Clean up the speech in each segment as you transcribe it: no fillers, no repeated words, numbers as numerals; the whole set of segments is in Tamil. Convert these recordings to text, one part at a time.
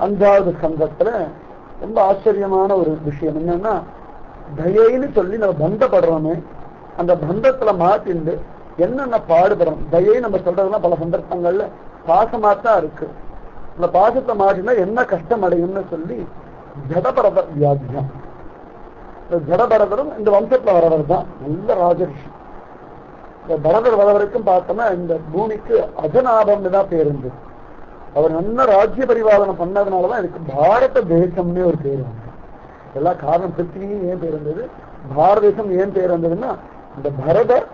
அஞ்சாவது ஸ்கந்தத்துல ரொம்ப ஆச்சரியமான ஒரு விஷயம் என்னன்னா, தயைன்னு சொல்லி நம்ம பந்தப்படுறோமே, அந்த பந்தத்துல மாட்டிண்டு என்னென்ன பாடுபடுறோம். தயை நம்ம சொல்றதுலாம் பல சந்தர்ப்பங்கள்ல பாசமாத்தான் இருக்கு. அந்த பாசத்தை மாட்டினா என்ன கஷ்டம் அடையும்னு சொல்லி ஜடபரத வியாதியம். இந்த ஜடபரதரும் இந்த வம்சத்துல வரவர் தான், நல்ல ராஜரிஷி. இந்த பரதர் வர வரைக்கும் பார்த்தோம்னா இந்த பூமிக்கு அஜநாபம்னு தான் பேர் இருந்தது. அவர் நல்ல ராஜ்ய பரிபாலனம் பண்ணதுனாலதான் இதுக்கு பாரத தேசம்னே ஒரு பேர் வந்தது. எல்லா காரணம் பிருத்திவியும் ஏன் பேர் இருந்தது, பாரத தேசம் ஏன் பேர் வந்ததுன்னா, இந்த பரதர்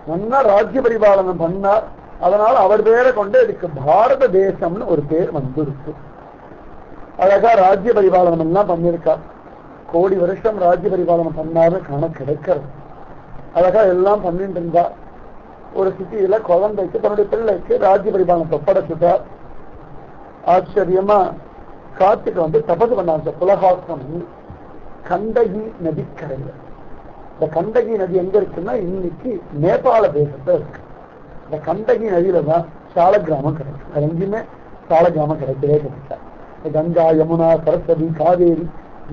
நல்ல ராஜ்ய பரிபாலனம் பண்ணார். அதனால அவர் பேரை கொண்டு இதுக்கு பாரத தேசம்னு ஒரு பேர் வந்துருக்கு. அழகா ராஜ்ய பரிபாலனம் எல்லாம் பண்ணியிருக்கார். கோடி வருஷம் ராஜ்ய பரிபாலனம் பண்ணாரு கணக்கு கிடைக்கிறது. அழகா எல்லாம் பண்ணிட்டு இருந்தார். ஒரு சிட்டியில குழந்தைக்கு தன்னுடைய பிள்ளைக்கு ராஜ்ய பரிபாலனத்தை ஒப்படைச்சுட்டார். ஆச்சரியமா காட்டுக்கு வந்து தபது பண்ணாங்க. புலகாசம் கண்டகி நதிக்கரையில. இந்த கண்டகி நதி எங்க இருக்குன்னா இன்னைக்கு நேபாள தேசத்துல இருக்கு. இந்த கண்டகி நதியில தான் சால கிராமம் கிடைக்கும். அது எங்கேயுமே சால கிராமம் கிடைக்கவே கிடைச்சா. கங்கா, யமுனா, சரஸ்வதி, காவேரி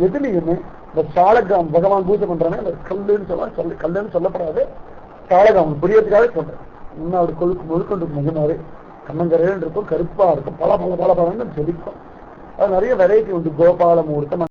எதுலையுமே இந்த சாலகிராமம் பகவான் பூஜை பண்றானே அந்த கல்லுன்னு சொல்ல கல்லுன்னு சொல்லப்படாது, சாலகிராமம் புரியறதுக்காக சொல்றேன். இன்னும் அவர் முழுக்கொண்டு முகமாவே கண்ணங்கரையில் இருக்கும், கருப்பா இருக்கும், பல பல பல பலன்னு செழிக்கும். அது நிறைய வெரைட்டி உண்டு. கோபால முகூர்த்தம்